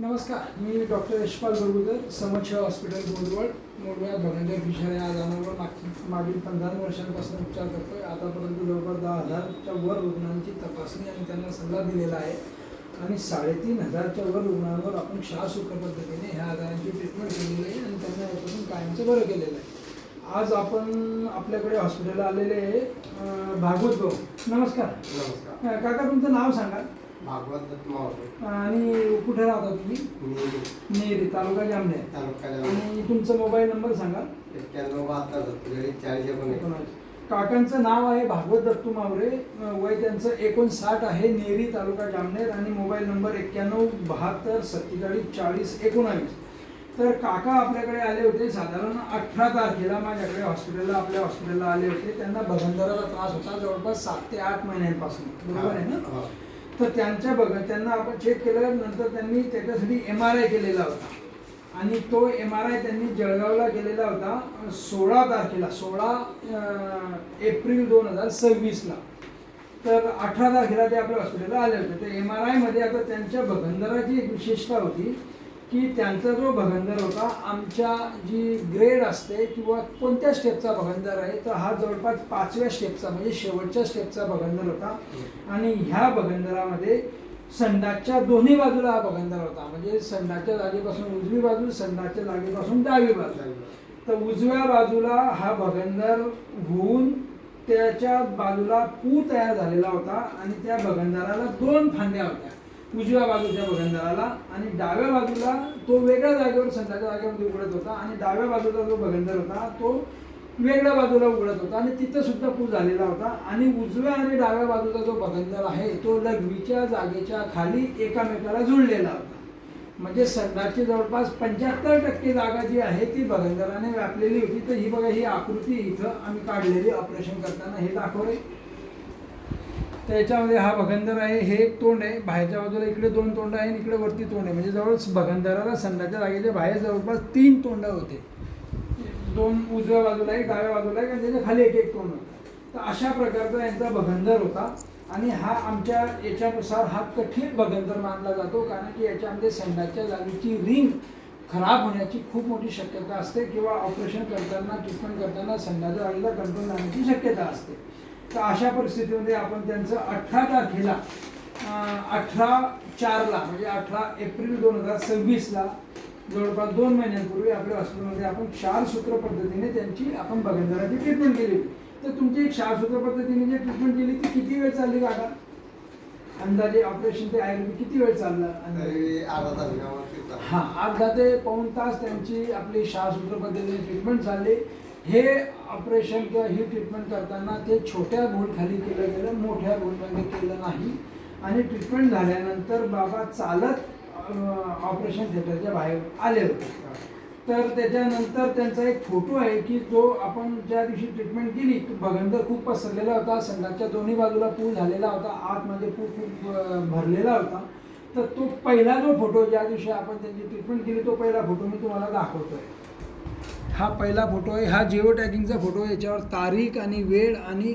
नमस्कार, मी डॉक्टर यशपाल बरगुजर, समक्ष hospital मोडव्यात भगंदर fissure या आजारावर मागील 15 वर्षांपासून उपचार करतोय. आतापर्यंत जवळपास 10,000च्या वर रुग्णांची तपासणी आणि त्यांना सल्ला दिलेला आहे आणि 3,500च्या वर रुग्णांवर आपण शासुक्र पद्धतीने ह्या आजारांची ट्रीटमेंट केलेली आहे आणि त्यांना यापासून कायमचं बरं केलेलं आहे. आज आपण आपल्याकडे हॉस्पिटलला आलेले भागवत भाऊ. नमस्कार. नमस्कार. काका, तुमचं नाव सांगा. भागवत दत्त मावळे. आणि कुठे राहता तुम्ही? नेरी, तालुका जामनेर. तालुका आणि तुमचा मोबाईल नंबर सांगा. 9172 काकांचं नाव आहे भागवत दत्तू मावरे, वय त्यांचं 59 आहे, नेरी, तालुका जामनेर आणि मोबाईल नंबर 9172474019. तर काका आपल्याकडे आले होते साधारण 18 तारखेला माझ्याकडे आपल्या हॉस्पिटलला आले होते. त्यांना भगंदराचा त्रास होता जवळपास 7 ते 8 महिन्यांपासून, बरोबर आहे ना? तर त्यांना आपण चेक केलं. नंतर त्यांनी त्याच्यासाठी MRI केलेला होता आणि तो MRI त्यांनी जळगावला केलेला होता 16 तारखेला, 16 एप्रिल 2026ला. तर 18 तारखेला ते आपल्या हॉस्पिटलला आले होते. तर MRI मध्ये आता त्यांच्या भगंदराची एक विशेषता होती की त्यांचा जो भगंदर होता, आमच्या जी ग्रेड असते किंवा कोणत्या स्टेपचा भगंदर आहे, तर हा जवळपास 5व्या स्टेपचा म्हणजे शेवटच्या स्टेपचा भगंदर होता. आणि ह्या भगंदरामध्ये संडासच्या दोन्ही बाजूला हा भगंदर होता. म्हणजे संडासच्या जागेपासून उजवी बाजू, संडासच्या जागेपासून डावी बाजू. तर उजव्या बाजूला हा भगंदर होऊन त्याच्या बाजूला पू तयार झालेला होता आणि त्या भगंदराला 2 फांद्या होत्या, उजव्या बाजूच्या भगंदराला. आणि डाव्या बाजूला तो वेगळ्या जागेवर संडासच्या जागेमध्ये उघडत होता आणि डाव्या बाजूचा जो भगंदर होता तो वेगळ्या बाजूला उघडत होता आणि तिथं सुद्धा पू झालेला होता. आणि उजव्या आणि डाव्या बाजूचा जो भगंदर आहे तो लघवीच्या जागेच्या खाली एकामेकाला जुळलेला होता. म्हणजे संडासची जवळपास 75% जागा जी आहे ती भगंदराने व्यापलेली होती. तर ही बघा, ही आकृती इथं आम्ही काढलेली ऑपरेशन करताना हे दाखवले. त्याच्यामध्ये हा भगंदर आहे, हे एक तोंड आहे, बाहेरच्या बाजूला इकडे 2 तोंड आहे आणि इकडे वरती तोंड आहे. म्हणजे जवळ भगंदराला संडासच्या जागेच्या बाहेर जवळपास 3 तोंड होते. 2 उजव्या बाजूला एक, डाव्या बाजूला एक आणि त्याच्या खाली एक तोंड होतं. तर अशा प्रकारचा यांचा भगंदर होता. आणि हा आमच्या याच्यानुसार हा कठीण भगंदर मानला जातो, कारण की याच्यामध्ये संडासच्या जागेची रिंग खराब होण्याची खूप मोठी शक्यता असते किंवा ऑपरेशन करताना, ट्रीटमेंट करताना संडासच्या जागेला कंट्रोल जाण्याची शक्यता असते. तर अशा परिस्थितीमध्ये आपण त्यांचं 18 तारखेला 18/4ला म्हणजे 18 एप्रिल 2026ला जवळपास 2 महिन्यांपूर्वी आपल्या हॉस्पिटलमध्ये आपण क्षारसूत्र पद्धतीने त्यांची आपण भगंदराची ट्रीटमेंट केली होती. तर तुमची एक क्षारसूत्र पद्धतीने जी ट्रीटमेंट केली ती किती वेळ चालली काका? अंदाजे ऑपरेशन ते आयुर्वेद किती वेळ चाललं? हां, अर्धा ते पाऊण तास त्यांची आपली क्षारसूत्र पद्धतीने ट्रीटमेंट चालली. हे ऑपरेशन किंवा ही ट्रीटमेंट करताना ते छोट्या खाली केलं गेलं, मोठ्या भूलमध्ये केलं नाही. आणि ट्रीटमेंट झाल्यानंतर बाबा चालत ऑपरेशन थिएटरच्या बाहेर आले होते. तर त्याच्यानंतर त्यांचा एक फोटो आहे की जो आपण ज्या दिवशी ट्रीटमेंट केली, भगंदर खूप पसरलेला होता, संडासच्या दोन्ही बाजूला पूल झालेला होता, आतमध्ये खूप भरलेला होता. तर तो पहिला जो फोटो ज्या दिवशी आपण त्यांची ट्रीटमेंट केली तो पहिला फोटो मी तुम्हाला दाखवतोय. हा पहिला फोटो आहे, हा जिओ टॅगिंगचा फोटो आहे. याच्यावर तारीख आणि वेळ आणि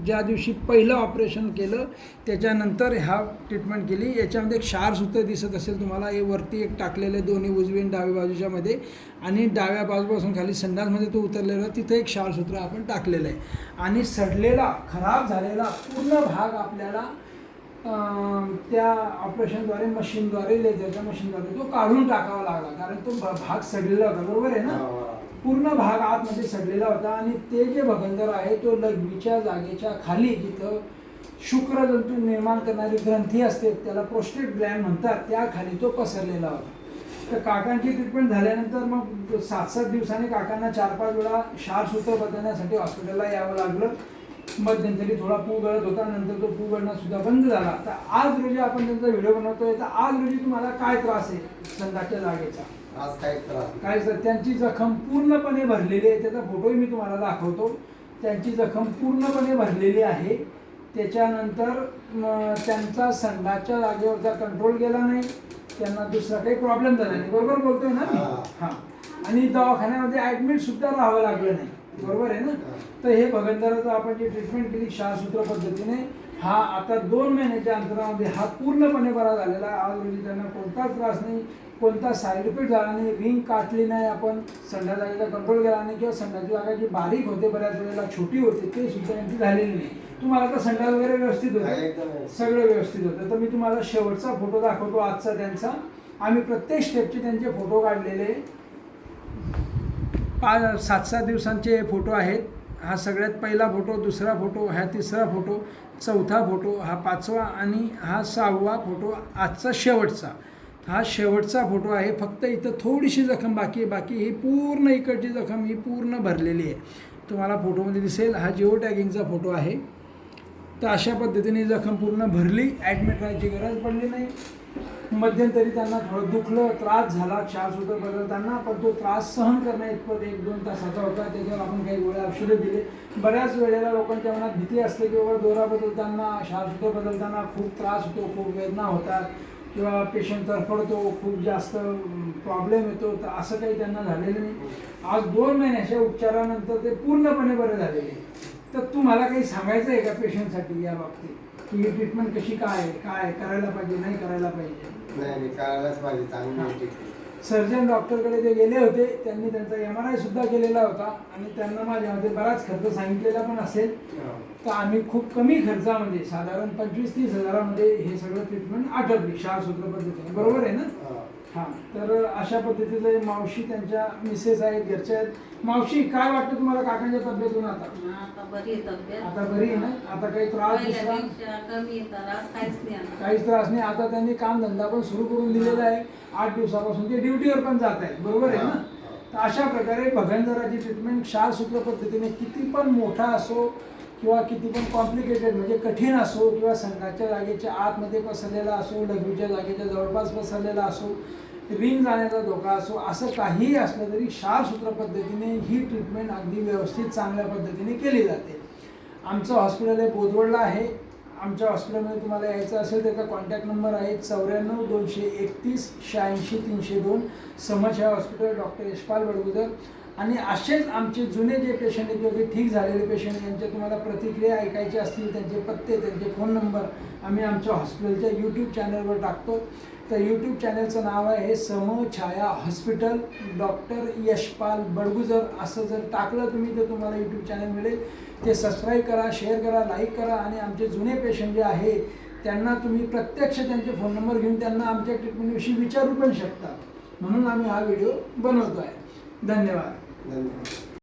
ज्या दिवशी पहिलं ऑपरेशन केलं त्याच्यानंतर ह्या ट्रीटमेंट केली. याच्यामध्ये एक क्षारसूत्र दिसत असेल तुम्हाला, हे वरती एक टाकलेलं दोन्ही उजवी आणि डावी बाजूच्या मध्ये, आणि डाव्या बाजूपासून खाली संडासमध्ये तो उतरलेला तिथे एक क्षारसूत्र आपण टाकलेलं आहे. आणि सडलेला, खराब झालेला पूर्ण भाग आपल्याला त्या ऑपरेशनद्वारे, मशीनद्वारे, लेझरच्या मशीनद्वारे तो काढून टाकावा लागला, कारण तो भाग सडलेला होता, बरोबर आहे ना? पूर्ण भाग आतमध्ये सडलेला होता. आणि ते जे भगंदर आहे तो लघवीच्या जागेच्या खाली, जिथं शुक्रजंतू निर्माण करणारी ग्रंथी असते त्याला प्रोस्टेट ग्लँड म्हणतात, त्या खाली तो पसरलेला होता. तर काकांची ट्रीटमेंट झाल्यानंतर मग 7-7 दिवसांनी काकांना 4-5 वेळा क्षारसूत्र बदलण्यासाठी हॉस्पिटलला यावं लागलं. मध्यंतरी थोडा पू गळत होता, नंतर तो पू गळणं सुद्धा बंद झाला. तर आज रोजी आपण त्यांचा व्हिडिओ बनवतोय. तर आज रोजी तुम्हाला काय त्रास आहे संडासच्या जागेचा? आज काय सर, त्यांची जखम पूर्णपणे भरलेली आहे. त्याचा फोटोही मी तुम्हाला दाखवतो. त्यांची जखम पूर्णपणे भरलेली आहे. त्याच्यानंतर त्यांचा संडासच्या जागेवरचा कंट्रोल गेला नाही, त्यांना दुसरा काही प्रॉब्लेम झाला नाही, बरोबर बोलतोय ना मी? हां. आणि दवाखान्यामध्ये ॲडमिट सुद्धा राहावं लागलं नाही, बरोबर आहे ना? तर हे भगंदराचं आपण जी ट्रीटमेंट केली क्षारसूत्र पद्धतीने, हा आता 2 महिन्याच्या अंतरामध्ये हा पूर्णपणे बरा झालेला आहे. आज रोजी त्यांना कोणताच त्रास नाही, कोणता साईड इफेक्ट झाला नाही, रिंग काटली नाही, आपण संडा जागेचा कंट्रोल केला नाही किंवा संडाची जागा जी बारीक होते बऱ्याच वेळेला छोटी होते ते सुद्धा यांची झालेली नाही. तुम्हाला तर संडा वगैरे व्यवस्थित होतं, सगळं व्यवस्थित होतं. तर मी तुम्हाला शेवटचा फोटो दाखवतो आजचा त्यांचा. आम्ही प्रत्येक स्टेपचे त्यांचे फोटो काढलेले 7-7 दिवसांचे फोटो आहेत. हा सगळ्यात पहिला फोटो, दुसरा फोटो, हा तिसरा फोटो, चौथा फोटो, हा 5वा आणि हा 6वा फोटो आजचा शेवटचा. हा शेवटचा फोटो आहे. फक्त इथं थोडीशी जखम बाकी आहे, बाकी ही पूर्ण इकडची जखम ही पूर्ण भरलेली आहे. तुम्हाला फोटोमध्ये दिसेल हा जिओ टॅगिंगचा फोटो आहे. तर अशा पद्धतीने जखम पूर्ण भरली, ॲडमिट राहायची गरज पडली नाही. मध्यंतरी त्यांना थोडं दुखलं, त्रास झाला क्षारसूत्र बदलताना, पण तो त्रास सहन करण्या इतपत 1-2 तासाचा होता. त्याच्यावर आपण काही गोळ्या औषधं दिले. बऱ्याच वेळेला लोकांच्या मनात भीती असते की बाबा दोरा बदलताना, क्षारसूत्र बदलताना खूप त्रास होतो, खूप वेदना होतात किंवा पेशंट तरफडतो, खूप जास्त प्रॉब्लेम येतो. तर असं काही त्यांना झालेलं नाही. आज 2 महिन्याच्या उपचारानंतर ते पूर्णपणे बरे झालेले. तर तुम्हाला काही सांगायचं आहे का पेशंटसाठी या बाबतीत की ही ट्रीटमेंट कशी काय करायला पाहिजे, नाही करायला पाहिजे? नाही करायलाच पाहिजे, चांगली. सर्जन डॉक्टरकडे ते गेले होते, त्यांनी त्यांचा MRI सुद्धा केलेला होता आणि त्यांना माझ्यामध्ये बराच खर्च सांगितलेला पण असेल. तर आम्ही खूप कमी खर्चामध्ये साधारण 25-30 हजारामध्ये हे सगळं ट्रीटमेंट आटपली क्षारसूत्र पद्धतीने. बरोबर आहे ना? हां. तर अशा पद्धतीचं मावशी त्यांच्या मिसेस आहेत, घरच्या आहेत. मावशी काय वाटतं तुम्हाला काकांच्या तब्येतून आता? आता बरी आहे तब्येत. आता बरी आहे ना? आता काही त्रास दुसरा कमी त्रास काहीच नाही आता. काहीच त्रास नाही. आता त्यांनी काम धंदा पण सुरू करून दिलेला आहे. 8 दिवसापासून ते ड्युटीवर पण जात आहेत. बरोबर आहे ना? तर अशा प्रकारे भगंदराची ट्रीटमेंट क्षारसूत्र पद्धतीने किती पण मोठा असो किंवा किती पण कॉम्प्लिकेटेड म्हणजे कठीण असो किंवा संघाच्या जागेच्या आतमध्ये पसरलेला असो, लघवीच्या जागेच्या जवळपास पसरलेला असो, रिंग जाण्याचा धोका असो, असं काहीही असलं तरी क्षारसूत्र पद्धतीने ही ट्रीटमेंट अगदी व्यवस्थित चांगल्या पद्धतीने केली जाते. आमचं हॉस्पिटल हे बोदवडला आहे. आमच्या हॉस्पिटलमध्ये तुम्हाला यायचं असेल त्याचा कॉन्टॅक्ट नंबर आहे 94 231 86 302. समज हॉस्पिटल, डॉक्टर यशपाल बडगुजर. आणि असेच आमचे जुने जे पेशंट आहेत किंवा जे ठीक झालेले पेशंट यांच्या तुम्हाला प्रतिक्रिया ऐकायच्या असतील, त्यांचे पत्ते, त्यांचे फोन नंबर आम्ही आमच्या हॉस्पिटलच्या यूट्यूब चॅनलवर टाकतो. तर यूट्यूब चॅनलचं नाव आहे समछाया हॉस्पिटल डॉक्टर यशपाल बडगुजर. असं जर टाकलं तुम्ही तर तुम्हाला यूट्यूब चॅनल मिळेल. ते सबस्क्राईब करा, शेअर करा, लाईक करा. आणि आमचे जुने पेशंट जे आहेत त्यांना तुम्ही प्रत्यक्ष त्यांचे फोन नंबर घेऊन त्यांना आमच्या ट्रीटमेंटविषयी विचारू पण शकता. म्हणून आम्ही हा व्हिडिओ बनवतो आहे. धन्यवाद.